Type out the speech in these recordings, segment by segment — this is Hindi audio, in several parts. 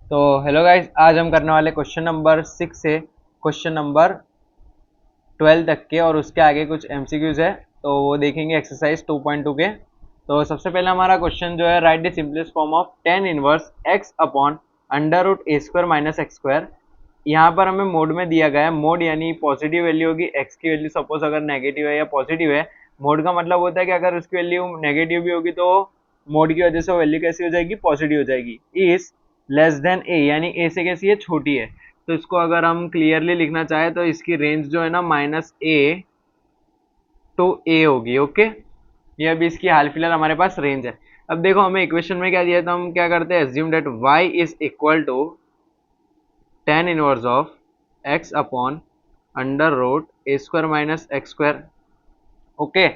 तो हेलो गाइस, आज हम करने वाले क्वेश्चन नंबर 6 से क्वेश्चन नंबर 12 तक के और उसके आगे कुछ एमसीक्यूज है। तो वो देखेंगे एक्सरसाइज 2.2 के। तो सबसे पहले हमारा क्वेश्चन जो है, write the simplest form of tan inverse x upon under root a square minus x square. यहाँ पर हमें मोड में दिया गया है। मोड यानी पॉजिटिव वैल्यू होगी, एक्स की वैल्यू सपोज अगर नेगेटिव है या पॉजिटिव है। मोड का मतलब होता है कि अगर उसकी वैल्यू नेगेटिव भी होगी तो मोड की वजह से वो वैल्यू कैसी हो जाएगी, पॉजिटिव हो जाएगी। इज लेस देन ए, यानी ए से कैसी है, छोटी है। तो इसको अगर हम क्लियरली लिखना चाहे तो इसकी रेंज जो है ना माइनस ए टू ए होगी। ओके, ये अभी इसकी हाल फिलहाल हमारे पास रेंज है। अब देखो हमें इक्वेशन में क्या दिया, तो हम क्या करते हैं, assume that y is equal to tan inverse of x upon under root a square minus x square. Okay,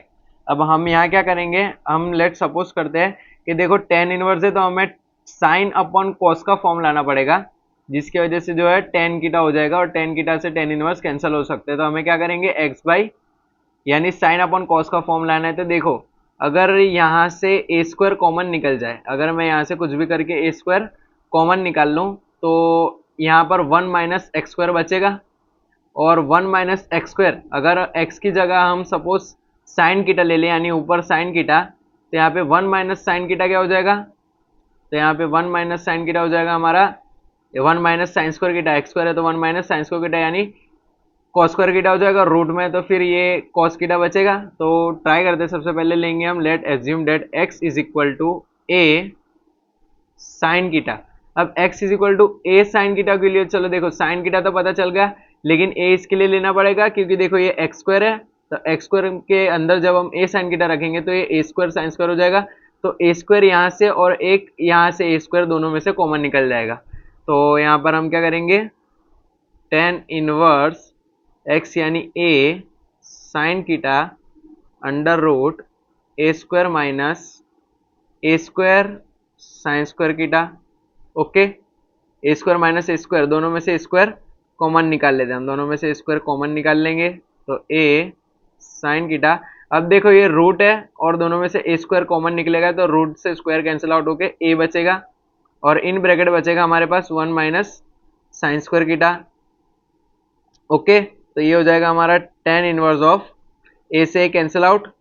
अब हम यहाँ क्या करेंगे, हम लेट सपोज करते हैं कि देखो टेन इनवर्स है तो हमें साइन अपॉन कॉस का फॉर्म लाना पड़ेगा, जिसकी वजह से जो है टेन कीटा हो जाएगा और टेन कीटा से टेन इनवर्स कैंसिल हो सकते हैं। तो हमें क्या करेंगे, एक्स बाई यानी साइन अपॉन कॉस का फॉर्म लाना है। तो देखो अगर यहाँ से ए स्क्वायर कॉमन निकल जाए, अगर मैं यहाँ से कुछ भी करके ए स्क्वायर कॉमन निकाल लूँ तो यहाँ पर वन माइनस एक्स स्क्वायर बचेगा। और वन माइनस एक्स स्क्वायर, अगर एक्स की जगह हम सपोज साइन कीटा ले लें यानी ऊपर साइन कीटा, तो यहाँ पे वन माइनस साइन कीटा क्या हो जाएगा, तो यहाँ पे वन माइनस साइन कीटा हो जाएगा हमारा one minus sine square theta, x square है तो one minus sine square theta यानी कॉस स्क्वायर कीटा हो जाएगा रूट में, तो फिर ये कॉस कीटा बचेगा। तो ट्राई करते हैं, सबसे पहले लेंगे हम let assume that x is equal to a sine theta. अब x is equal to a sine theta के लिए, चलो देखो साइन कीटा तो पता चल गया, लेकिन a इसके लिए लेना पड़ेगा क्योंकि देखो ये एक्स स्क्वायर है। तो एक्स स्क्वायर के अंदर जब हम a साइन कीटा रखेंगे तो ये ए स्क्वायर साइन स्क्वायर हो जाएगा। तो ए स्क्वायर यहाँ से और एक यहाँ से ए स्क्वायर दोनों में से कॉमन निकल जाएगा। तो यहाँ पर हम क्या करेंगे, टेन इनवर्स x यानी a sine theta under root a square minus a square sine square theta. Okay, a square minus a square दोनों में से स्क्वायर कॉमन निकाल लेते हैं, हम दोनों में से स्क्वायर कॉमन निकाल लेंगे तो ए साइन कीटा। अब देखो ये रूट है और दोनों में से ए स्क्वायर कॉमन निकलेगा तो रूट से स्क्वायर कैंसिल आउट होके ए बचेगा और इन ब्रैकेट बचेगा हमारे पास one minus sine square theta. Okay, तो ये हो जाएगा हमारा टेन इनवर्स ऑफ ए से cancel out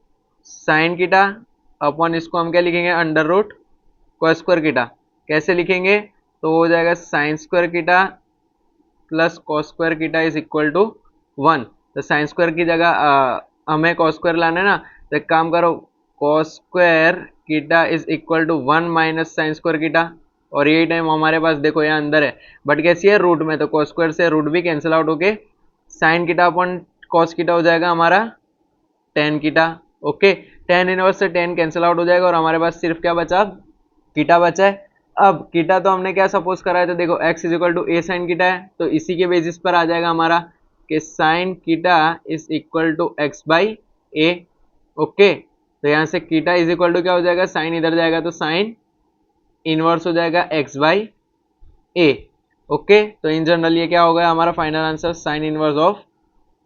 sine theta upon इसको हम क्या लिखेंगे, अंडर रूट को स्क्वायर कीटा। कैसे लिखेंगे, तो हो जाएगा sine square theta plus cos square theta is equal to one. तो साइन स्क्वायर की जगह हमें कॉस स्क्वायर लाना है ना, तो एक काम करो, cos square theta is equal to one minus sine square theta. और यही टाइम हमारे पास देखो यहाँ अंदर है बट कैसी है, रूट में, तो कॉस स्क्वायर से रूट भी कैंसिल आउट होके साइन कीटा अपॉन कॉस कीटा हो जाएगा हमारा ten theta. Okay, tan inverse से टेन कैंसिल आउट हो जाएगा और हमारे पास सिर्फ क्या बचा, कीटा बचा है। अब कीटा तो हमने क्या सपोज करा है, तो देखो x is equal to a sine theta है, तो इसी के बेसिस पर आ जाएगा हमारा कि sine theta is equal to x by a. Okay, तो यहाँ से कीटा इज इक्वल टू क्या हो जाएगा, साइन इधर जाएगा तो साइन इनवर्स हो जाएगा एक्स बाई ए। ओके, तो इन जनरल ये क्या हो गया हमारा final answer, sign inverse of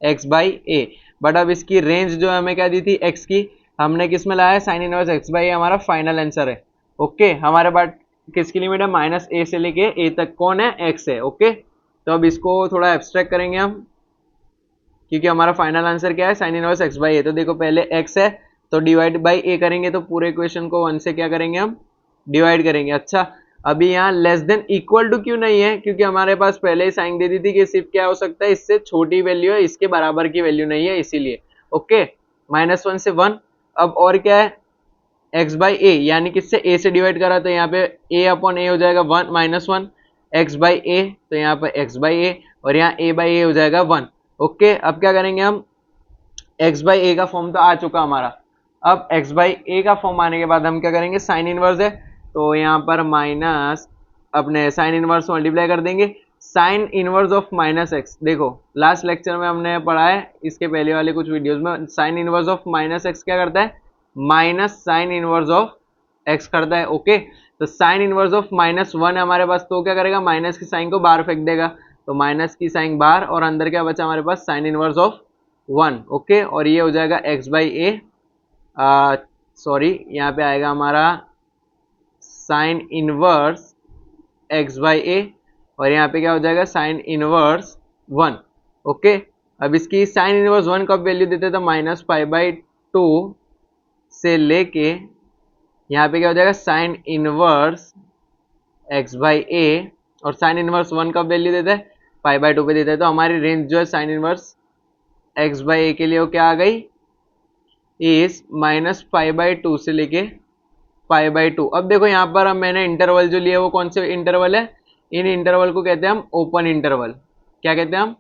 x by A. But अब इसकी रेंज जो हमें क्या दी थी एक्स की, हमने किस में लाया है, साइन इनवर्स एक्स बाई, हमारा फाइनल आंसर है। ओके, हमारे पास किसकी लिमिट है, माइनस ए से लेके ए तक कौन है, एक्स है। ओके, तो अब इसको थोड़ा एब्स्ट्रैक्ट करेंगे हम, क्योंकि हमारा फाइनल आंसर क्या है, sine inverse x by a. तो देखो पहले एक्स है तो डिवाइड बाई ए करेंगे, तो पूरे इक्वेशन को वन से क्या करेंगे हम, डिवाइड करेंगे। अच्छा, अभी यहाँ लेस देन इक्वल टू क्यों नहीं है, क्योंकि हमारे पास पहले ही साइन दे दी थी कि सिर्फ क्या हो सकता है, इससे छोटी वैल्यू है, इसके बराबर की वैल्यू नहीं है, इसीलिए। ओके, माइनस वन से वन। अब और क्या है, एक्स बाई ए, यानी किससे, ए से डिवाइड करा तो यहाँ पे ए अपॉन ए हो जाएगा one minus one x by a, तो यहाँ पे एक्स बाई ए और यहाँ ए बाई ए हो जाएगा वन। ओके, अब क्या करेंगे हम, एक्स बाई ए का फॉर्म तो आ चुका हमारा। अब एक्स बाई ए का फॉर्म आने के बाद हम क्या करेंगे, साइन इनवर्स है तो यहाँ पर माइनस अपने साइन इनवर्स मल्टीप्लाई कर देंगे, sign inverse of minus x. देखो लास्ट लेक्चर में हमने पढ़ा है, इसके पहले वाले कुछ वीडियोस में, sign inverse of minus x क्या करता है, minus sine inverse of x करता है। ओके, तो sign inverse of minus one है हमारे पास, तो क्या करेगा, माइनस की साइन को बाहर फेंक देगा, तो माइनस की साइन बाहर और अंदर क्या बचा हमारे पास, sine inverse of one. Okay, और ये हो जाएगा एक्स बाई ए, सॉरी यहाँ पे आएगा हमारा sine inverse x by a, और यहाँ पे क्या हो जाएगा साइन इनवर्स 1। ओके, अब इसकी साइन इनवर्स 1 कब वैल्यू देते हैं तो -π/2 से लेके यहाँ पे क्या हो जाएगा sine inverse x by a, और साइन इनवर्स 1 कब वैल्यू देते हैं π/2 पे देते हैं। तो हमारी रेंज जो है साइन इनवर्स एक्स बाई ए के लिए वो क्या आ गई इस -π/2 से लेके π/2। अब देखो यहाँ पर अब मैंने इंटरवल जो लिया वो कौन से इंटरवल है, इन इंटरवल को कहते हैं हम ओपन इंटरवल। क्या कहते हैं हम,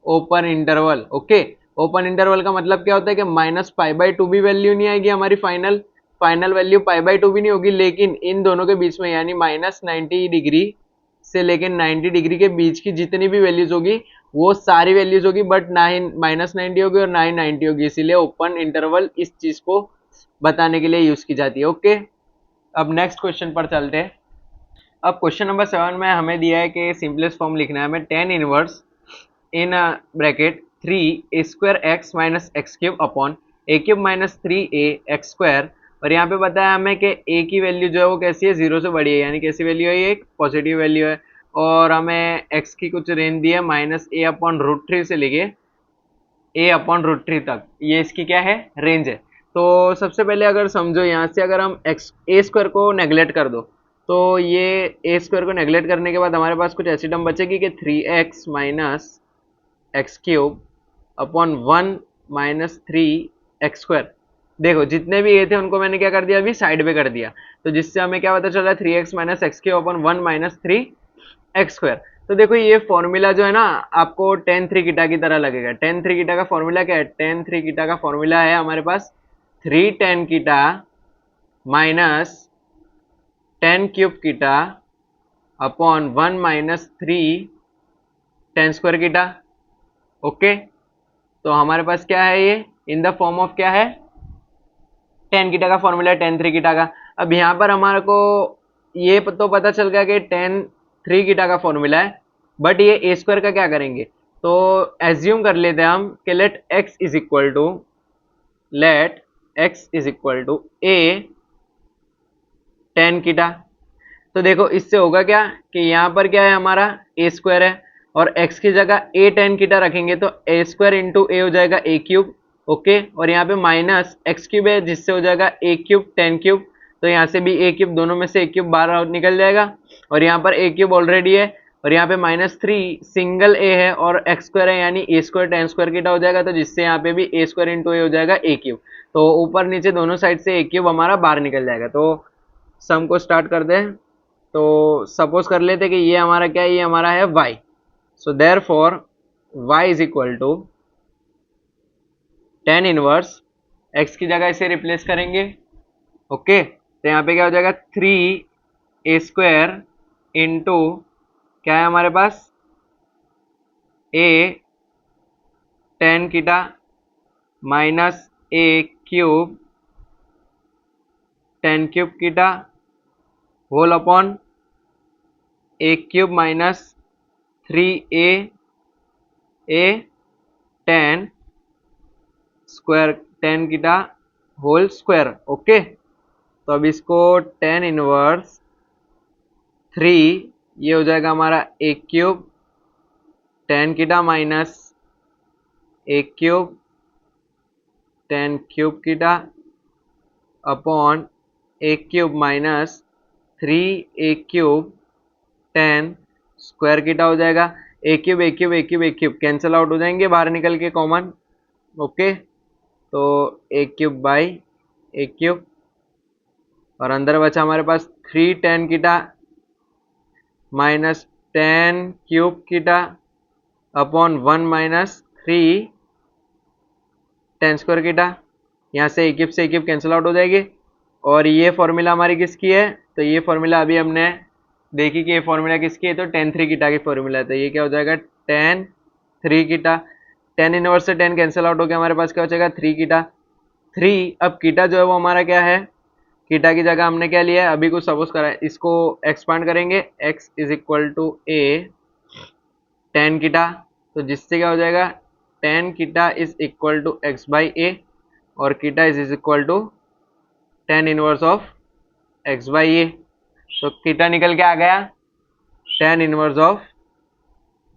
open interval. Okay, open interval का मतलब क्या होता है कि -π/2 भी वैल्यू नहीं आएगी हमारी, फाइनल वैल्यू π/2 भी नहीं होगी, लेकिन इन दोनों के बीच में यानी -90 डिग्री से लेकर 90 डिग्री के बीच की जितनी भी वैल्यूज होगी वो सारी वैल्यूज होगी, बट ना ही -90 होगी और ना ही 90 होगी, इसीलिए ओपन इंटरवल इस चीज को बताने के लिए यूज की जाती है। ओके, अब नेक्स्ट क्वेश्चन पर चलते हैं। अब क्वेश्चन नंबर 7 में हमें दिया है कि सिंपलेस्ट फॉर्म लिखना है हमें tan inverse in bracket 3a² x minus x cube upon a³ minus 3a x square, और यहाँ पे बताया हमें कि a की वैल्यू जो है वो कैसी है, 0 से बड़ी है, यानी कैसी वैल्यू है, ये एक पॉजिटिव वैल्यू है, और हमें x की कुछ रेंज दी है -a/√3 से लेके a/√3 तक, ये इसकी क्या है रेंज है। तो सबसे पहले अगर समझो यहाँ से अगर हम a² को नेगलेक्ट कर दो तो ये a² को नेगलेक्ट करने के बाद हमारे पास कुछ ऐसी टर्म बचेगी कि 3x minus x cube upon 1 minus 3x square. देखो जितने भी ये थे उनको मैंने क्या कर दिया अभी साइड पे कर दिया, तो जिससे हमें क्या पता चला 3x minus x cube upon 1 minus 3x square. तो देखो ये फॉर्मूला जो है ना आपको tan 3 कीटा की तरह लगेगा। tan 3 कीटा का फॉर्मूला क्या है, tan 3 कीटा का फॉर्मूला है हमारे पास 3 tan theta minus tan cube theta upon 1 minus 3 tan square theta. Okay, तो हमारे पास क्या है ये इन द फॉर्म ऑफ क्या है tan कीटा का फॉर्मूला है tan 3 कीटा का। अब यहाँ पर हमारे को ये तो पता चल गया कि tan 3 कीटा का फॉर्मूला है, बट ये a² का क्या करेंगे, तो एज्यूम कर लेते हैं हम कि late x is equal to a tan कीटा। तो देखो इससे होगा क्या कि यहाँ पर क्या है हमारा a² है और x की जगह a tan कीटा रखेंगे तो a² इंटू a हो जाएगा a³। ओके, और यहाँ पे माइनस x³ है जिससे हो जाएगा a³ tan क्यूब, तो यहाँ से भी a³ दोनों में से a³ बाहर निकल जाएगा, और यहाँ पर a³ ऑलरेडी है, और यहाँ पे -3 सिंगल a है और x² है यानी a² tan स्क्वायर कीटा हो जाएगा, तो जिससे यहाँ पे भी a² इंटू a हो जाएगा a³। तो ऊपर नीचे दोनों साइड से a³ हमारा बाहर निकल जाएगा। तो सम को स्टार्ट कर दें, तो सपोज कर लेते कि ये हमारा क्या है, ये हमारा है y, so therefore y is equal to tan inverse x की जगह इसे रिप्लेस करेंगे। ओके, तो यहाँ पे क्या हो जाएगा 3a² इंटू क्या है हमारे पास a tan theta minus a³ tan cube theta whole upon a³ minus 3a tan square tan theta whole square. Okay, तो अब इसको tan इनवर्स 3 ये हो जाएगा हमारा a³ tan theta minus a³ tan cube theta upon a³ minus 3a³ tan square theta हो जाएगा। a³ कैंसिल आउट हो जाएंगे बाहर निकल के कॉमन। ओके, तो a³ बाई a³ और अंदर बचा हमारे पास 3 tan theta minus tan cube theta upon 1 minus 3 tan square theta. यहाँ से a³ से a³ कैंसिल आउट हो जाएगी, और ये फॉर्मूला हमारी किसकी है, तो ये फॉर्मूला अभी हमने देखी कि ये फॉर्मूला किसकी है, तो tan 3 कीटा की फॉर्मूला है, तो ये क्या हो जाएगा tan 3 कीटा। tan इनवर्स से tan कैंसिल आउट हो गया, हमारे पास क्या हो जाएगा 3 कीटा 3। अब कीटा जो है वो हमारा क्या है, कीटा की जगह हमने क्या लिया है अभी कुछ सपोज करा है, इसको एक्सपांड करेंगे x is equal to a tan कीटा, तो जिससे क्या हो जाएगा tan कीटा is equal to x by a और कीटा is equal to tan inverse of x by a। तो कीटा निकल के आ गया ten inverse of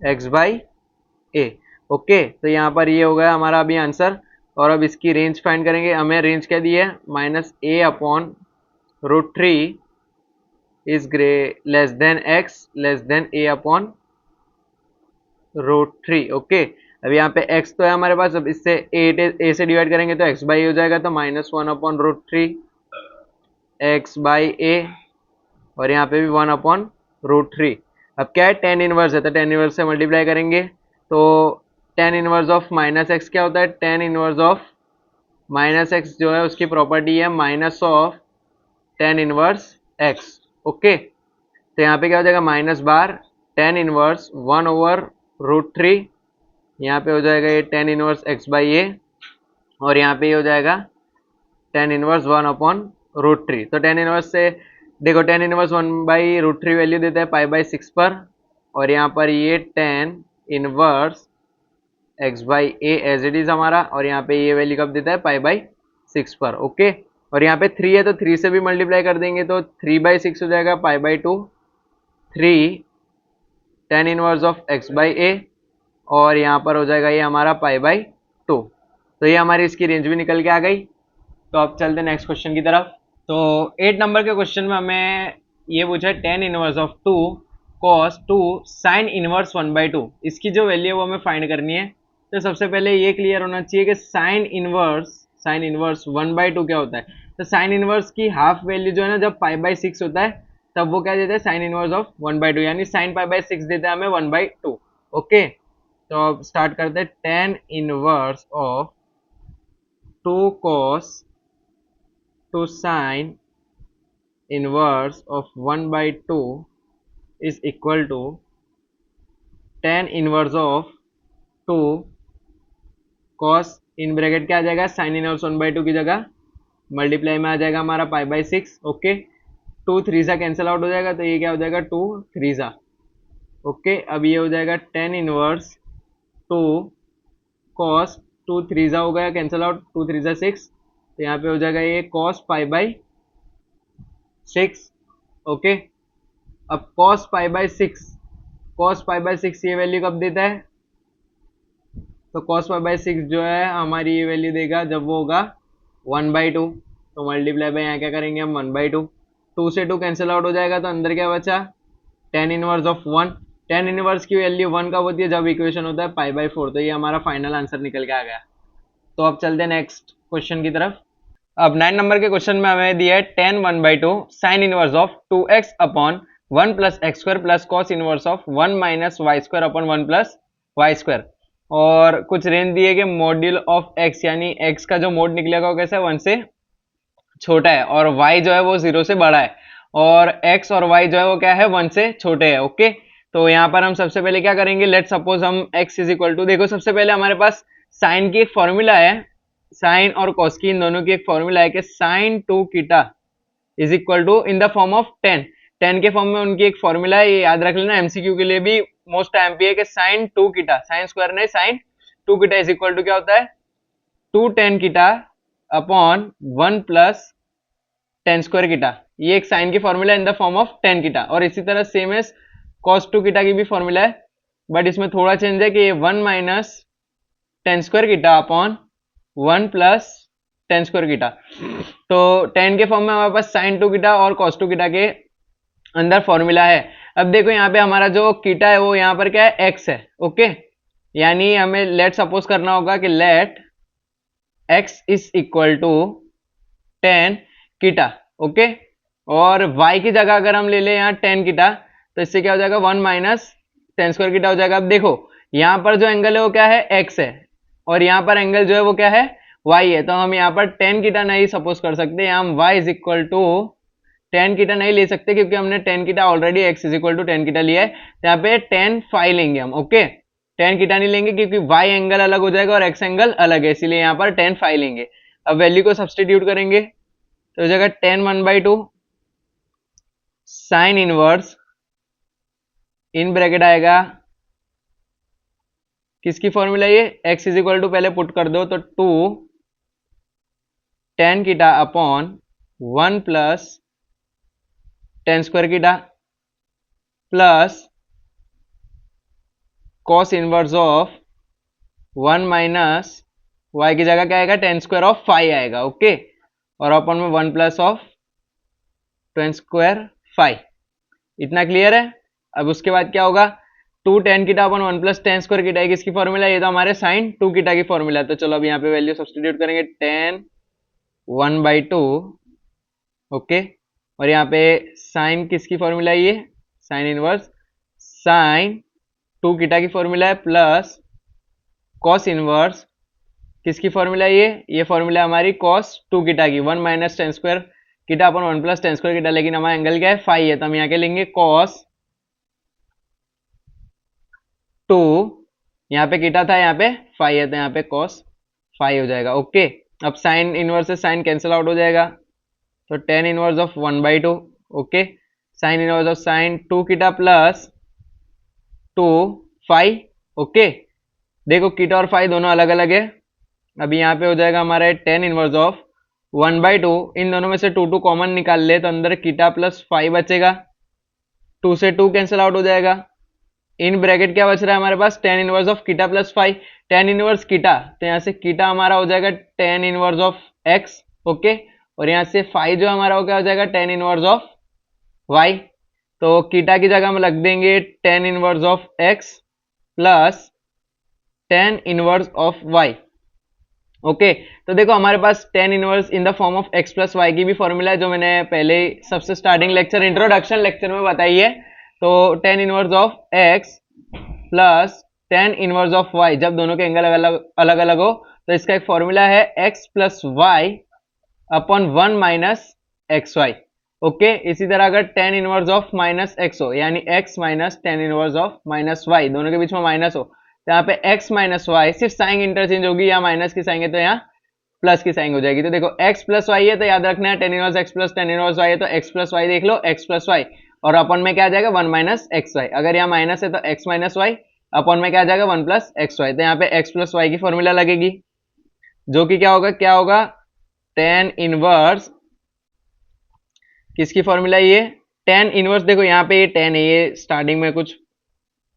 x by a. Okay, तो यहाँ पर ये हो गया हमारा अभी आंसर। और अब इसकी रेंज फाइंड करेंगे। हमें रेंज क्या दी है, -a/√3 is less than x less than a/√3। Okay, अब यहाँ पे x तो है हमारे पास, अब इससे a से डिवाइड करेंगे तो x बाई हो जाएगा, तो -1/√3 एक्स बाई ए, और यहाँ पे भी 1/√3। अब क्या है, टेन इनवर्स है तो टेन इनवर्स से मल्टीप्लाई करेंगे, तो टेन इनवर्स ऑफ -x क्या होता है, टेन इनवर्स ऑफ -x जो है उसकी प्रॉपर्टी है minus of tan inverse x। Okay, तो यहाँ पे क्या हो जाएगा, माइनस बार टेन इनवर्स 1/√3, यहाँ पे हो जाएगा ये tan inverse x by a, और यहाँ पे ये हो जाएगा टेन इनवर्स 1/√3। तो टेन इनवर्स से देखो, टेन इनवर्स 1/√3 वैल्यू देता है π/6 पर, और यहाँ पर ये tan inverse x by a as it is हमारा, और यहाँ पे ये वैल्यू कब देता है, π/6 पर। ओके, और यहाँ पे 3 है तो 3 से भी मल्टीप्लाई कर देंगे तो 3/6 हो जाएगा, π/2 3 tan inverse of x by a, और यहाँ पर हो जाएगा ये हमारा π/2। तो ये हमारी इसकी रेंज भी निकल के आ गई। तो अब चलते नेक्स्ट क्वेश्चन की तरफ। तो 8 नंबर के क्वेश्चन में हमें ये पूछा है tan inverse of 2 cos 2 sine inverse 1/2, इसकी जो वैल्यू है वो हमें फाइंड करनी है। तो सबसे पहले ये क्लियर होना चाहिए कि साइन इनवर्स 1/2 क्या होता है। तो साइन इनवर्स की हाफ वैल्यू जो है ना, जब π/6 होता है तब वो क्या देता है, साइन इनवर्स ऑफ 1/2, यानी साइन π/6 देता है हमें 1/2। ओके, तो अब स्टार्ट करते हैं। Tan inverse of 2 cos 2 sin inverse of 1/2 is equal to tan inverse of 2 cos, इन ब्रैकेट क्या आ जाएगा, साइन इनवर्स 1/2 की जगह मल्टीप्लाई में आ जाएगा हमारा π/6। ओके, 2 3 सा कैंसिल आउट हो जाएगा, तो ये क्या हो जाएगा, 2 3 सा। ओके, अब ये हो जाएगा टेन इनवर्स 2 cos 2 3 सा हो गया कैंसिल आउट, 2 3 सा 6, तो यहाँ पे हो जाएगा ये cos π/6। ओके, अब cos π/6 ये वैल्यू कब देता है, तो cos π/6 जो है हमारी ये वैल्यू देगा जब वो होगा 1/2। तो मल्टीप्लाई बाय यहाँ क्या करेंगे हम, 1/2, 2 से 2 कैंसिल आउट हो जाएगा, तो अंदर क्या बचा, ten inverse of 1। Tan inverse की वैल्यू 1 कब होती है, जब इक्वेशन होता है π/4। तो ये हमारा फाइनल आंसर निकल के आ गया। तो अब चलते हैं नेक्स्ट क्वेश्चन की तरफ। अब 9 नंबर के क्वेश्चन में हमें दिया है tan 1/2 sine inverse of 2x upon 1 plus x square plus cos inverse of 1 minus y square upon 1 plus y square, और कुछ रेंज दिए कि मॉड्यूल ऑफ x, यानी x का जो मोड निकलेगा वो कैसा है, 1 से छोटा है, और y जो है वो 0 से बड़ा है, और x और y जो है वो क्या है, 1 से छोटे है। ओके, तो यहाँ पर हम सबसे पहले क्या करेंगे, लेट सपोज हम x इज इक्वल टू, देखो सबसे पहले हमारे पास साइन की एक फॉर्मूला है, साइन और कॉस की इन दोनों की एक फॉर्मूला है कि sine 2 theta is equal to in the form of tan, tan के फॉर्म में उनकी एक फॉर्मूला है, ये याद रख लेना, एमसीक्यू के लिए भी मोस्ट एमपी है कि साइन 2 कीटा, साइन स्क्वायर नहीं, sine 2 theta is equal to क्या होता है, 2 tan theta upon 1 plus tan square theta, ये एक साइन की formula in the form of tan theta. और इसी तरह सेम एज कॉस 2 कीटा की भी फॉर्मूला है, बट इसमें थोड़ा चेंज है कि ये 1 minus tan square theta upon 1 plus tan square theta. तो टेन के फॉर्म में हमारे पास साइन 2 कीटा और कॉस 2 कीटा के अंदर फॉर्मूला है। अब देखो यहाँ पे हमारा जो कीटा है वो यहाँ पर क्या है, एक्स है। ओके, यानी हमें लेट सपोज करना होगा कि let x is equal to tan theta. Okay, और y की जगह अगर हम ले लें यहाँ टेन कीटा, तो इससे क्या हो जाएगा, 1 माइनस टेन स्क्वायर कीटा हो जाएगा। अब देखो यहाँ पर जो एंगल है वो क्या है, x है, और यहाँ पर एंगल जो है वो क्या है, y है, तो हम यहाँ पर टेन कीटा नहीं सपोज कर सकते, यहाँ हम y is equal to tan theta नहीं ले सकते, क्योंकि हमने tan theta already x is equal to tan theta लिया है, तो यहाँ पे टेन फाई लेंगे हम। ओके, टेन कीटा नहीं लेंगे क्योंकि y एंगल अलग हो जाएगा और x एंगल अलग है, इसीलिए यहाँ पर टेन फाई लेंगे। अब वैल्यू को सब्सटीट्यूट करेंगे तो हो जाएगा tan 1/2 sine inverse, in bracket आएगा किसकी फॉर्मूला, ये x इज इक्वल टू पहले पुट कर दो तो 2 tan theta upon 1 plus tan square theta plus cos inverse of 1 minus y की जगह क्या आएगा, टेन स्क्वायर ऑफ फाइव आएगा। ओके, और अपन में 1 plus of tan square five. इतना क्लियर है। अब उसके बाद क्या होगा, 2 टेन कीटा अपन 1 प्लस टेन स्क्वायर कीटा, किसकी फॉर्मूला, ये तो हमारे साइन 2 कीटा की फॉर्मूला है। तो चलो अब यहाँ पे वैल्यू सब्सटीट्यूट करेंगे, टेन 1/2। ओके, और यहाँ पे साइन किसकी फॉर्मूला है, ये साइन इनवर्स साइन 2 कीटा की फॉर्मूला है, प्लस कॉस इनवर्स किसकी फॉर्मूला है, ये फॉर्मूला हमारी कॉस 2 कीटा की, 1 माइनस टेन स्क्वायर कीटा अपन 1 प्लस टेन स्क्वायर कीटा, लेकिन हमारा एंगल क्या है, फाइव है, तो हम यहाँ के लेंगे कॉस 2, यहाँ पे कीटा था, यहाँ पे फाइव है, तो यहाँ पे कॉस फाइव हो जाएगा। ओके, अब साइन इनवर्स से साइन कैंसिल आउट हो जाएगा, तो tan inverse of 1/2। Okay, sine inverse of sine 2 theta plus 2 five. Okay, देखो कीटा और फाइव दोनों अलग अलग है। अभी यहाँ पे हो जाएगा हमारा टेन इनवर्स ऑफ 1/2, इन दोनों में से 2 कॉमन निकाल ले, तो अंदर कीटा प्लस फाइव बचेगा, 2 से 2 कैंसिल आउट हो जाएगा। इन ब्रैकेट क्या बच रहा है हमारे पास, टेन इनवर्स ऑफ कीटा प्लस फाइव, टेन इनवर्स कीटा, तो यहाँ से कीटा हमारा हो जाएगा tan inverse of x. Okay, और यहाँ से फाइव जो हमारा हो क्या हो जाएगा, टेन इनवर्स ऑफ वाई। तो कीटा की जगह हम रख देंगे tan inverse of x plus tan inverse of y. Okay, तो देखो हमारे पास tan inverse in the form of x plus y की भी फॉर्मूला है, जो मैंने पहले सबसे स्टार्टिंग लेक्चर इंट्रोडक्शन लेक्चर में बताई है। तो tan inverse of x plus tan inverse of y, जब दोनों के एंगल अलग अलग हो, तो इसका एक फॉर्मूला है x plus y upon 1 minus x y. Okay, इसी तरह अगर tan inverse of minus x हो, यानी x minus tan inverse of minus y, दोनों के बीच में माइनस हो, तो यहाँ पे x माइनस वाई सिर्फ साइन इंटरचेंज होगी, यहाँ माइनस की साइन है तो यहाँ प्लस की साइन हो जाएगी। तो देखो x प्लस वाई है, तो याद रखना है tan inverse x plus tan inverse y है, तो x प्लस वाई देख लो, x प्लस वाई, और अपन में क्या आ जाएगा 1 माइनस एक्स वाई। अगर यहाँ माइनस है तो x माइनस वाई, अपन में क्या आ जाएगा 1 प्लस एक्स वाई। तो यहाँ पे x प्लस वाई की फॉर्मूला लगेगी, जो कि क्या होगा टेन इनवर्स किसकी फॉर्मूला, ये टेन इनवर्स, देखो यहाँ पे ये टेन है, ये स्टार्टिंग में कुछ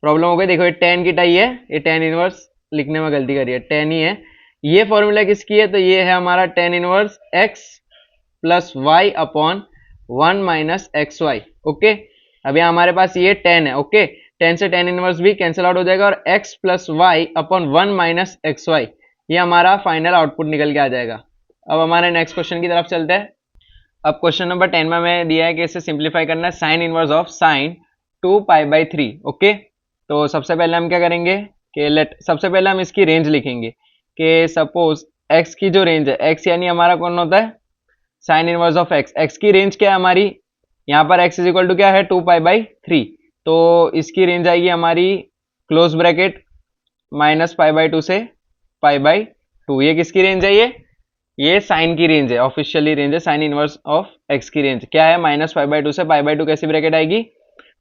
प्रॉब्लम हो गई, देखो ये टेन की टाई है, ये टेन इनवर्स लिखने में गलती करी है, टेन ही है। ये फॉर्मूला किसकी है, तो ये है हमारा tan inverse x plus y upon 1 minus x y. Okay, अब यहाँ हमारे पास ये टेन है। ओके, टेन से टेन इनवर्स भी कैंसिल आउट हो जाएगा, और x plus y upon 1 minus x y, ये हमारा फाइनल आउटपुट निकल के आ जाएगा। अब हमारे नेक्स्ट क्वेश्चन की तरफ चलते हैं। अब क्वेश्चन नंबर 10 में हमें दिया है कि इसे सिंप्लीफाई करना है, sine inverse of sine 2π/3। Okay, तो सबसे पहले हम क्या करेंगे कि सबसे पहले हम इसकी रेंज लिखेंगे कि सपोज x की जो रेंज है, x यानी हमारा कौन होता है, sine inverse of x, x की रेंज क्या है हमारी, यहाँ पर x इज इक्वल टू क्या है 2π/3, तो इसकी रेंज आएगी हमारी क्लोज ब्रैकेट -π/2 से π/2। ये किसकी रेंज है, ये साइन की रेंज है, ऑफिशियली रेंज है, साइन इनवर्स ऑफ x की रेंज क्या है -π/2 से π/2, कैसी ब्रैकेट आएगी,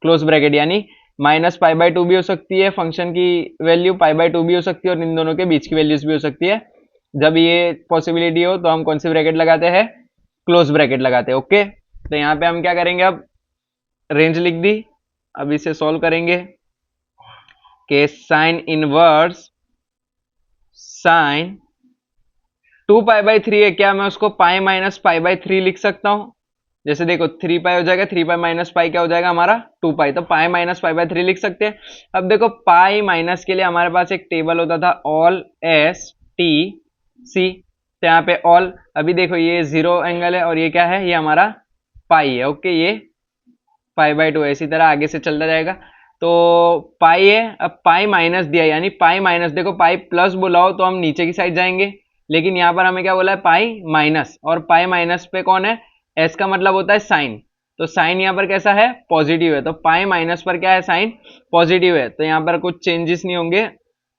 क्लोज ब्रैकेट, यानी -π/2 भी हो सकती है, फंक्शन की वैल्यू π/2 भी हो सकती है, और इन दोनों के बीच की वैल्यूज भी हो सकती है। जब ये पॉसिबिलिटी हो तो हम कौन सी ब्रैकेट लगाते हैं, क्लोज ब्रैकेट लगाते हैं। ओके, तो यहाँ पे हम क्या करेंगे, अब रेंज लिख दी, अब इसे सॉल्व करेंगे कि साइन इनवर्स साइन 2π/3 है, क्या मैं उसको पाई माइनस π/3 लिख सकता हूँ, जैसे देखो 3π हो जाएगा, 3π माइनस पाई क्या हो जाएगा हमारा 2π, तो पाई माइनस π/3 लिख सकते हैं। अब देखो पाई माइनस के लिए हमारे पास एक टेबल होता था ऑल एस टी सी, तो यहाँ पे ऑल, अभी देखो ये जीरो एंगल है और ये क्या है, ये हमारा पाई है। ओके, ये π/2 है, इसी तरह आगे से चलता जाएगा। तो पाई है, अब पाई माइनस दिया, यानी पाई माइनस, देखो पाई प्लस बुलाओ तो हम नीचे की साइड जाएंगे, लेकिन यहाँ पर हमें क्या बोला है पाई माइनस, और पाई माइनस पे कौन है, एस का मतलब होता है साइन, तो साइन यहाँ पर कैसा है, पॉजिटिव है, तो पाई माइनस पर क्या है, साइन पॉजिटिव है, तो यहाँ पर कुछ चेंजेस नहीं होंगे,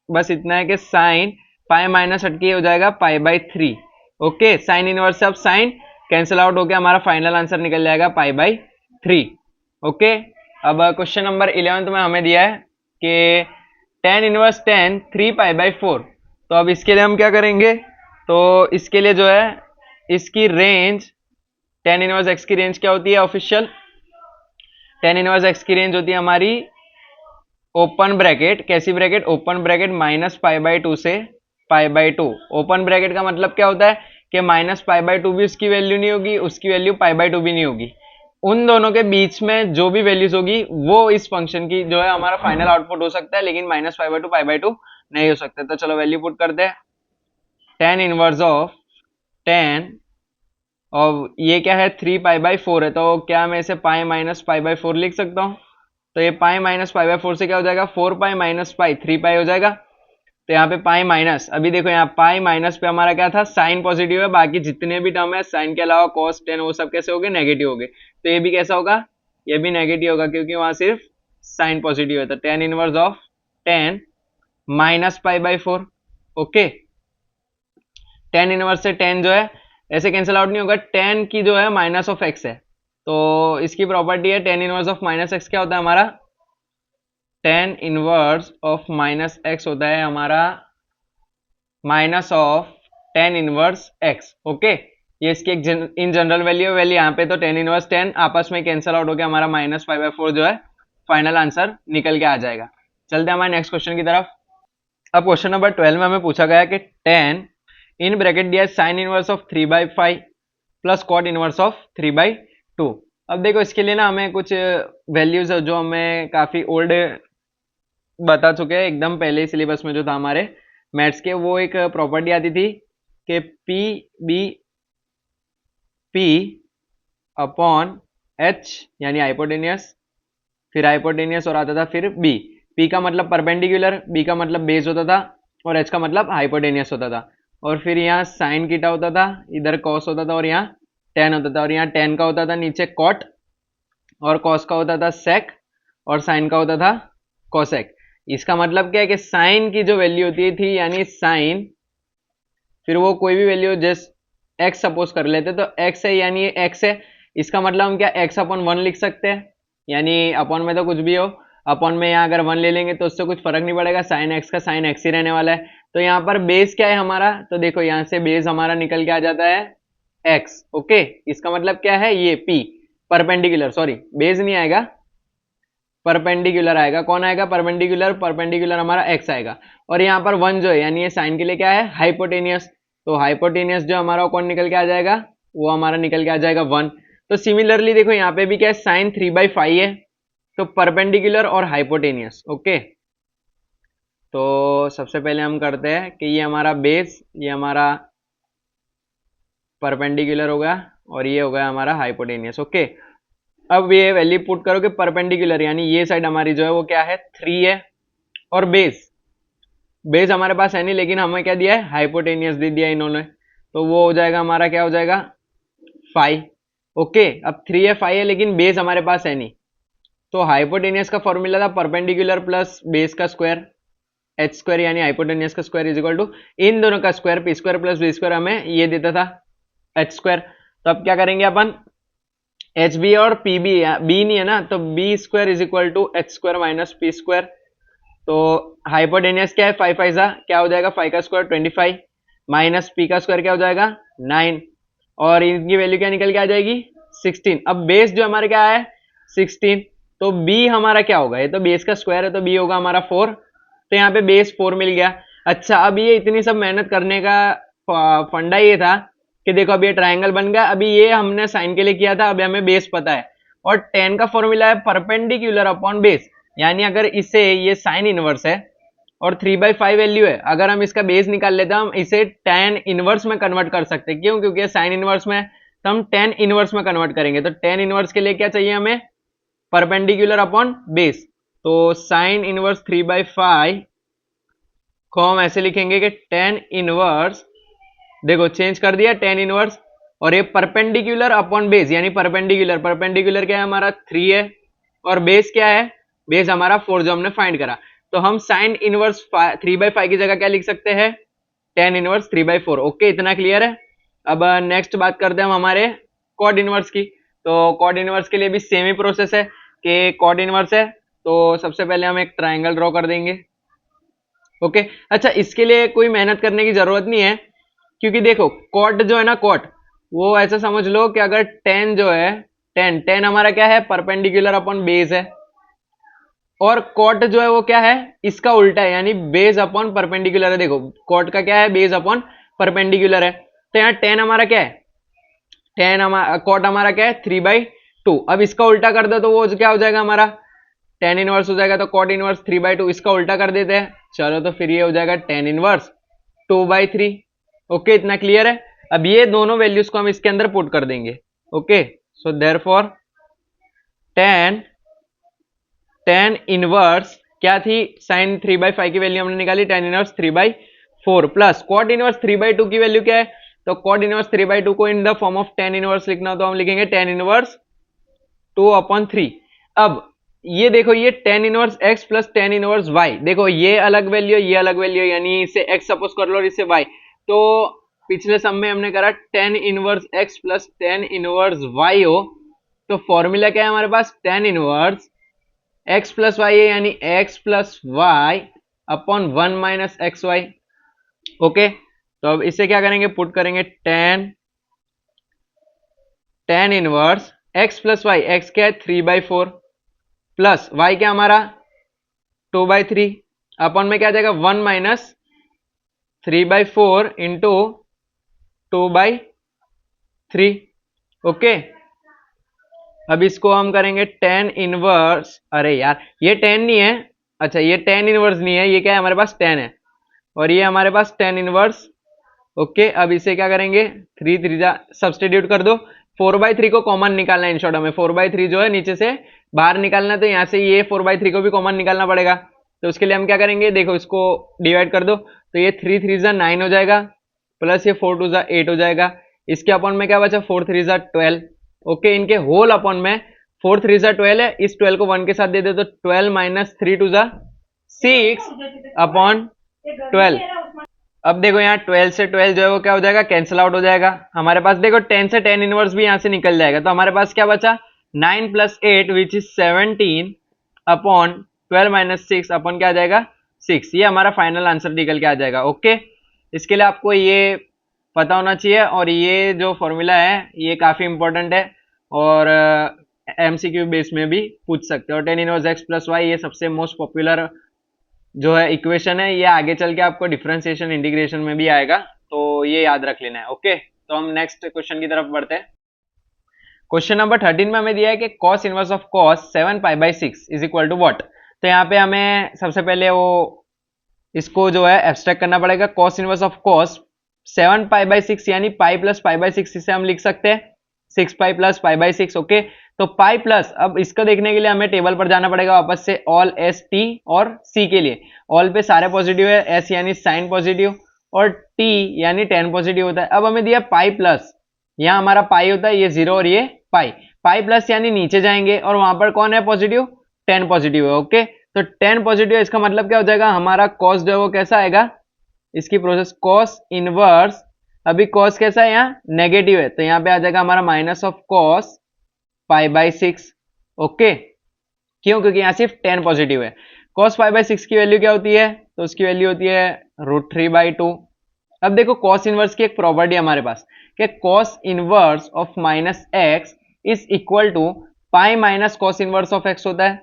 बस इतना है कि साइन पाई माइनस हटके हो जाएगा π/3। ओके, साइन इनवर्स से अब साइन कैंसिल आउट होकर हमारा फाइनल आंसर निकल जाएगा π/3। ओके, अब क्वेश्चन नंबर 11 में हमें दिया है कि tan इनवर्स tan 3π/4, तो अब इसके लिए हम क्या करेंगे, तो इसके लिए जो है इसकी रेंज, tan इनवर्स x की रेंज क्या होती है ऑफिशियल, tan इनवर्स x की रेंज होती है हमारी ओपन ब्रैकेट, कैसी bracket, open bracket minus pi by two से pi by two. Open bracket का मतलब क्या होता है कि माइनस पाई बाई टू भी उसकी वैल्यू नहीं होगी, उसकी वैल्यू पाई बाई टू भी नहीं होगी, उन दोनों के बीच में जो भी वैल्यूज होगी वो इस फंक्शन की जो है हमारा फाइनल आउटपुट हो सकता है, लेकिन माइनस पाई बाई टू नहीं हो सकता। तो चलो वैल्यू पुट करते हैं। टेन इनवर्स ऑफ टेन, और ये क्या है, 3 पाई बाई 4 है, तो क्या मैं इसे पाई माइनस पाई बाई 4 लिख सकता हूँ? तो ये पाई माइनस पाई बाई 4 से क्या हो जाएगा, 4 पाई माइनस पाई 3 पाई हो जाएगा। तो यहाँ पे पाई माइनस, अभी देखो यहाँ पाई माइनस पे हमारा क्या था, साइन पॉजिटिव है, बाकी जितने भी टर्म है साइन के अलावा कॉस टेन वो सब कैसे हो गए, नेगेटिव हो गए। तो ये भी कैसा होगा, ये भी नेगेटिव होगा, क्योंकि वहां सिर्फ साइन पॉजिटिव है। तो tan inverse of ten minus pi by 4। Okay, tan inverse से टेन जो है ऐसे कैंसिल आउट नहीं होगा, टेन की जो है माइनस ऑफ एक्स है, तो इसकी प्रॉपर्टी है tan inverse of minus x क्या होता है हमारा, tan inverse of minus x होता है हमारा minus of tan inverse x. Okay, ये इसकी एक इन जनरल वैल्यू वैल्यू यहाँ पे, तो टेन इनवर्स टेन आपस में कैंसिल आउट हो गया, हमारा माइनस पाई बाई 4 जो है फाइनल आंसर निकल के आ जाएगा। चलते हैं हमारे नेक्स्ट क्वेश्चन की तरफ। अब क्वेश्चन नंबर 12 में हमें पूछा गया कि टेन इन ब्रैकेट दिया sine inverse of 3/5 plus cot inverse of 3/2। अब देखो इसके लिए ना हमें कुछ वैल्यूज जो हमें काफी ओल्ड बता चुके हैं, एकदम पहले सिलेबस में जो था हमारे मैथ्स के, वो एक प्रॉपर्टी आती थी कि P B P upon H यानी हाइपोटेनियस, फिर हाइपोटेनियस और आता था फिर बी। पी का मतलब परपेंडिकुलर, बी का मतलब बेस होता था, और एच का मतलब हाइपोटेनियस होता था। और फिर यहाँ साइन कीटा होता था, इधर कॉस होता था, और यहाँ टेन होता था, और यहाँ टेन का होता था नीचे कॉट, और कॉस का होता था सेक, और साइन का होता था कॉसेक। इसका मतलब क्या है कि साइन की जो वैल्यू होती थी यानी साइन, फिर वो कोई भी वैल्यू जस्ट एक्स सपोज कर लेते, तो एक्स है यानी ये एक्स है, इसका मतलब हम क्या एक्स अपॉन वन लिख सकते हैं, यानी अपॉन में तो कुछ भी हो, अपॉन में यहाँ अगर वन ले लेंगे तो उससे कुछ फर्क नहीं पड़ेगा, साइन एक्स का साइन एक्स ही रहने वाला है। तो यहाँ पर बेस क्या है हमारा, तो देखो यहाँ से बेस हमारा निकल के आ जाता है एक्स। ओके, इसका मतलब क्या है, ये पी परपेंडिकुलर, सॉरी बेस नहीं आएगा, परपेंडिकुलर आएगा। कौन आएगा, परपेंडिकुलर, परपेंडिकुलर हमारा एक्स आएगा। और यहाँ पर वन जो है यानी ये साइन के लिए क्या है, हाइपोटेनियस, तो हाइपोटेनियस जो हमारा कौन निकल के आ जाएगा, वो हमारा निकल के आ जाएगा वन। तो सिमिलरली देखो यहाँ पे भी क्या है, साइन 3/5 है, तो परपेंडिकुलर और हाइपोटेनियस। ओके, तो सबसे पहले हम करते हैं कि ये हमारा बेस, ये हमारा परपेंडिकुलर हो गया, और ये हो गया हमारा हाइपोटेनियस। ओके, अब ये वैल्यू पुट करो कि परपेंडिकुलर यानी ये साइड हमारी जो है वो क्या है, 3 है, और बेस, बेस हमारे पास है नहीं, लेकिन हमें क्या दिया है, हाइपोटेनियस दे दिया इन्होंने, तो वो हो जाएगा हमारा, क्या हो जाएगा 5। ओके, अब 3 है 5 है, लेकिन बेस हमारे पास है नहीं, तो हाइपोटेनियस का फॉर्मूला था परपेंडिकुलर प्लस बेस का स्क्वायर, एच स्क्वायर यानी हाइपोटेनियस का स्क्वायर इज इक्वल टू इन दोनों का square, P square plus B square हमें ये देता था एच स्क्वायर। तो अब क्या करेंगे अपन, एच बी और पी बी, बी नहीं है ना, तो B square is equal to H square minus P square. तो हाइपोटेनियस क्या है, 5 5 क्या हो जाएगा, 5 का स्क्वायर 25 माइनस पी का स्क्वायर क्या हो जाएगा 9, और इनकी वैल्यू क्या निकल के आ जाएगी 16। अब बेस जो हमारे क्या है 16, तो बी हमारा क्या होगा, ये तो बेस का स्क्वायर है, तो बी होगा हमारा 4, तो यहाँ पे बेस 4 मिल गया। अच्छा, अब ये इतनी सब मेहनत करने का फंडा ये था कि देखो अब ये ट्राइंगल बन गया, अभी ये हमने साइन के लिए किया था, अभी हमें बेस पता है, और टेन का फॉर्मूला है परपेंडिकुलर अपॉन बेस, यानी अगर इसे ये साइन इनवर्स है और 3/5 वैल्यू है, अगर हम इसका बेस निकाल लेते हैं हम इसे tan इनवर्स में कन्वर्ट कर सकते हैं। क्यों, क्योंकि ये साइन इनवर्स में, तो हम tan इनवर्स में कन्वर्ट करेंगे। तो tan इनवर्स के लिए क्या चाहिए हमें, परपेंडिकुलर अपॉन बेस, तो साइन इनवर्स 3/5 को हम ऐसे लिखेंगे कि tan इनवर्स, देखो चेंज कर दिया tan इनवर्स, और ये परपेंडिकुलर अपॉन बेस यानी परपेंडिकुलर, परपेंडिकुलर क्या है हमारा 3 है, और बेस क्या है, बेस हमारा 4 जो हमने फाइंड करा। तो हम साइन इनवर्स 3/5 की जगह क्या लिख सकते हैं, tan इनवर्स 3/4। ओके, इतना क्लियर है। अब नेक्स्ट बात करते हैं हम हमारे कॉड इनवर्स की। तो कॉड इनवर्स के लिए भी सेम ही प्रोसेस है कि कॉड इनवर्स है, तो सबसे पहले हम एक ट्राइंगल ड्रॉ कर देंगे। ओके, अच्छा इसके लिए कोई मेहनत करने की जरूरत नहीं है, क्योंकि देखो कॉट जो है ना, कॉट वो ऐसा समझ लो कि अगर टेन जो है, टेन टेन हमारा क्या है, परपेंडिकुलर अपॉन बेस है। और कॉट जो है वो क्या है, इसका उल्टा है, यानी बेस अपॉन परपेंडिकुलर है। देखो कॉट का क्या है, बेस अपॉन परपेंडिकुलर है। तो यहाँ टेन हमारा क्या है, टेन हमारा कॉट हमारा क्या है 3/2। अब इसका उल्टा कर दो तो वो क्या हो जाएगा हमारा, टेन इनवर्स हो जाएगा। तो कॉट इनवर्स 3/2, इसका उल्टा कर देते हैं। चलो तो फिर ये हो जाएगा टेन इनवर्स 2/3। ओके, इतना क्लियर है। अब ये दोनों वैल्यूज को हम इसके अंदर पुट कर देंगे। Okay, so therefore tan inverse क्या थी, साइन 3/5 की वैल्यू हमने निकाली, tan inverse 3/4 plus cot inverse 3/2 की वैल्यू क्या है, तो कॉट इनवर्स 3/2 को इन the form of tan inverse लिखना हो तो हम लिखेंगे टेन इनवर्स 2/3। अब ये देखो, ये tan inverse x plus tan inverse y, देखो ये अलग वैल्यू है, ये अलग वैल्यू है, यानी इसे एक्स सपोज कर लो और इसे वाई। तो पिछले सम में हमने करा tan inverse x plus tan inverse y हो, तो फॉर्मूला क्या है हमारे पास, tan inverse x plus y है, यानी x plus y upon 1 minus x y. Okay, तो अब इसे क्या करेंगे, पुट करेंगे tan inverse x plus y, x क्या है 3/4 प्लस वाई क्या हमारा 2/3 अपॉन में क्या आ जाएगा 1 माइनस 3/4 इंटू 2/3। ओके, अब इसको हम करेंगे टेन इनवर्स, अरे यार ये टेन नहीं है, अच्छा ये टेन इनवर्स नहीं है, ये क्या है हमारे पास टेन है, और ये हमारे पास टेन इनवर्स। ओके, अब इसे क्या करेंगे, 3 3 जा सब्सटीट्यूट कर दो, 4/3 को कॉमन निकालना है। इन शॉर्ट हमें 4/3 जो है नीचे से बाहर निकालना है, तो यहाँ से ये 4/3 को भी कॉमन निकालना पड़ेगा। तो उसके लिए हम क्या करेंगे, देखो इसको डिवाइड कर दो, तो ये 3 3 जा 9 हो जाएगा, प्लस ये 4 2 जा 8 हो जाएगा। इसके अपॉन में क्या बचा, 4 3 जा 12। ओके, इनके होल अपॉन में 4 3 जा 12 है, इस 12 को 1 के साथ दे दे तो 12 माइनस 3 2 जा 6 अपॉन 12। अब देखो यहाँ 12 से 12 जो है वो क्या हो जाएगा, कैंसिल आउट हो जाएगा। हमारे पास देखो 10 से 10 इनवर्स भी यहाँ से निकल जाएगा, तो हमारे पास क्या बचा 9 plus 8 which is 17 upon 12 minus 6 upon क्या आ जाएगा 6। ये हमारा फाइनल आंसर निकल के आ जाएगा। ओके, इसके लिए आपको ये पता होना चाहिए, और ये जो फॉर्मूला है ये काफी इंपॉर्टेंट है, और एमसीक्यू बेस में भी पूछ सकते हो। Tan inverse x plus y ये सबसे मोस्ट पॉपुलर जो है इक्वेशन है, ये आगे चल के आपको डिफरेंशिएशन इंटीग्रेशन में भी आएगा, तो ये याद रख लेना है। ओके, तो हम नेक्स्ट क्वेश्चन की तरफ बढ़ते हैं। क्वेश्चन नंबर 13 में हमें दिया है कि cos inverse of cos 7π/6 is equal to what. तो यहाँ पे हमें सबसे पहले वो इसको जो है एब्स्ट्रैक्ट करना पड़ेगा। cos इनवर्स ऑफ cos 7π/6 यानी पाई प्लस पाई/6, इसे हम लिख सकते हैं 6π प्लस पाई/6। ओके, तो पाई प्लस, अब इसको देखने के लिए हमें टेबल पर जाना पड़ेगा वापस से, ऑल एस टी और सी के लिए। ऑल पे सारे पॉजिटिव है, एस यानी साइन पॉजिटिव, और टी यानी टेन पॉजिटिव होता है। अब हमें दिया पाई प्लस, यहाँ हमारा पाई होता है, ये 0 और ये पाई। पाई प्लस यानी नीचे जाएंगे और वहां पर कौन है पॉजिटिव, 10 पॉजिटिव है। ओके, तो 10 पॉजिटिव है, इसका मतलब क्या हो जाएगा, हमारा कॉस जो है वो कैसा आएगा, इसकी प्रोसेस कॉस इनवर्स, अभी कॉस कैसा है यहाँ नेगेटिव है, तो यहाँ पे आ जाएगा हमारा माइनस ऑफ कॉस पाई/6। ओके, क्यों, क्योंकि यहाँ सिर्फ 10 पॉजिटिव है। कॉस पाई/6 की वैल्यू क्या होती है, तो उसकी वैल्यू होती है √3/2। अब देखो कॉस इनवर्स की एक प्रॉपर्टी हमारे पास कि cos inverse of minus x is equal to pi minus cos inverse of x होता है।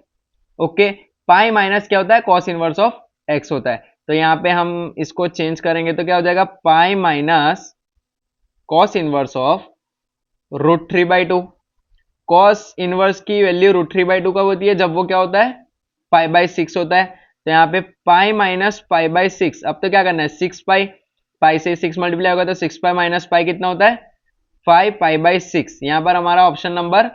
ओके, पाई माइनस क्या होता है, कॉस इनवर्स ऑफ एक्स होता है। तो यहाँ पे हम इसको चेंज करेंगे तो क्या हो जाएगा, पाई minus cos inverse of √3/2। Cos inverse की वैल्यू √3/2 कब होती है, जब वो क्या होता है पाई/6 होता है। तो यहाँ पे पाई माइनस पाई/6, अब तो क्या करना है 6 पाई, पाई से 6 मल्टीप्लाई होगा तो 6 पाई माइनस पाई कितना होता है 5 पाई/6। यहाँ पर हमारा ऑप्शन नंबर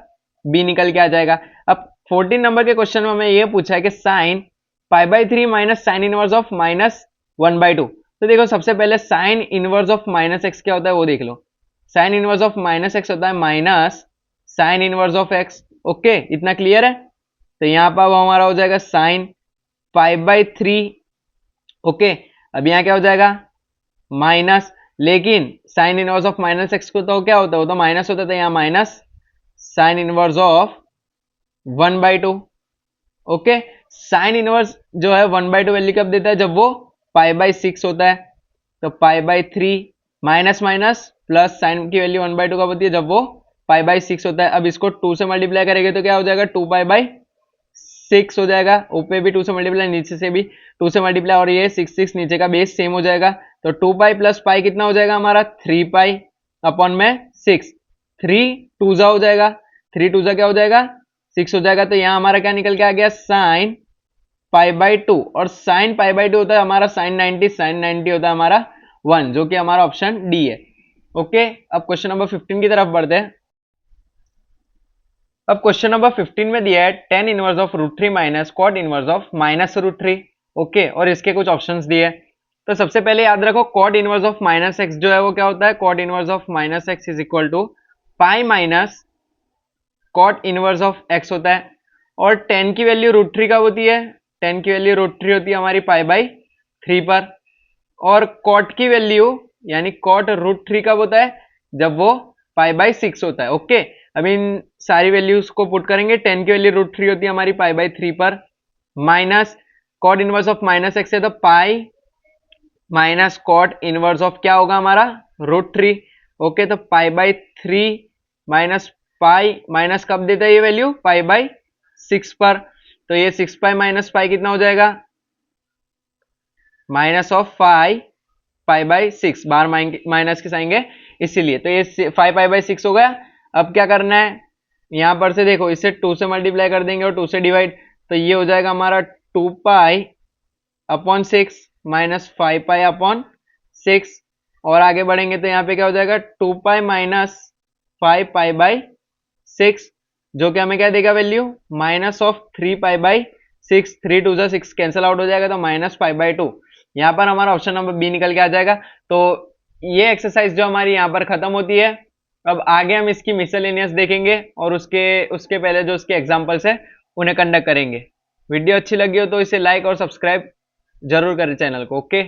बी निकल के आ जाएगा। अब 14 नंबर के क्वेश्चन में हमें ये पूछा है कि साइन पाई/3 माइनस साइन इनवर्स ऑफ -1/2। तो देखो सबसे पहले sine inverse of minus x क्या होता है वो देख लो। Sine inverse of minus x होता है minus sine inverse of x. Okay, इतना क्लियर है। तो यहाँ पर हमारा हो जाएगा साइन पाई/3। ओके, अब यहाँ क्या हो जाएगा माइनस, लेकिन sign inverse of minus x को तो क्या होता है, वो तो माइनस होता है, यहाँ minus sine inverse of 1/2। Okay, sine inverse जो है 1/2 वैल्यू कब देता है, जब वो पाई/6 होता है। तो पाई/3 माइनस माइनस प्लस साइन की वैल्यू 1/2 कब होती है, जब वो पाई/6 होता है। अब इसको 2 से मल्टीप्लाई करेंगे तो क्या हो जाएगा 2 पाई/6 6 हो जाएगा, ऊपर भी 2 से मल्टीप्लाई, नीचे से भी 2 से मल्टीप्लाई, और ये 6 नीचे का बेस सेम हो जाएगा। तो 2 पाई प्लस पाई कितना हो जाएगा हमारा 3 पाई अपॉन में 6, 3 2 जा हो जाएगा, 3 2 जा क्या हो जाएगा 6 हो जाएगा। तो यहाँ हमारा क्या निकल के आ गया साइन पाई बाई 2, और साइन पाई बाई 2 होता है हमारा साइन 90, साइन 90 होता है हमारा 1, जो कि हमारा ऑप्शन डी है। ओके, अब क्वेश्चन नंबर 15 की तरफ बढ़ते हैं। अब क्वेश्चन नंबर 15 में दिया है tan inverse of root 3 minus cot inverse of minus root 3। Okay, और इसके कुछ ऑप्शंस दिए। तो सबसे पहले याद रखो cot inverse of minus x जो है वो क्या होता है, cot inverse of minus x is equal to pi minus cot inverse of x होता है। और टेन की वैल्यू रूट 3 का होती है, टेन की वैल्यू रूट 3 होती है हमारी पाई बाई 3 पर। और कॉट की वैल्यू यानी कॉट रूट 3 कब होता है, जब वो पाई बाई 6 होता है। ओके, अब इन सारी वैल्यूज को पुट करेंगे, 10 की वैल्यू रूट 3 होती है हमारी पाई बाई 3 पर, minus cot inverse of minus x है तो pi minus cot inverse of क्या होगा हमारा रूट 3। ओके, तो pi by 3 minus pi minus कब देता है ये वैल्यू पाई बाई 6 पर। तो ये 6 पाई माइनस पाई कितना हो जाएगा minus of pi by 6, bar minus के आएंगे इसीलिए। तो ये 5 पाई बाई 6 हो गया। अब क्या करना है, यहां पर से देखो इसे 2 से मल्टीप्लाई कर देंगे और 2 से डिवाइड, तो ये हो जाएगा हमारा 2 pi upon 6 minus 5 pi upon 6। और आगे बढ़ेंगे तो यहाँ पे क्या हो जाएगा 2 पाई माइनस 5 पाई बाई 6, जो कि हमें क्या देगा value minus of 3 pi by 6, 3 2 जा 6 कैंसिल आउट हो जाएगा, तो माइनस 5 बाई 2। यहाँ पर हमारा ऑप्शन नंबर बी निकल के आ जाएगा। तो ये एक्सरसाइज जो हमारी यहाँ पर खत्म होती है। अब आगे हम इसकी मिसलेनियस देखेंगे और उसके उसके पहले जो उसके एग्जांपल्स है उन्हें कंडक्ट करेंगे। वीडियो अच्छी लगी हो तो इसे लाइक और सब्सक्राइब जरूर करें चैनल को। ओके।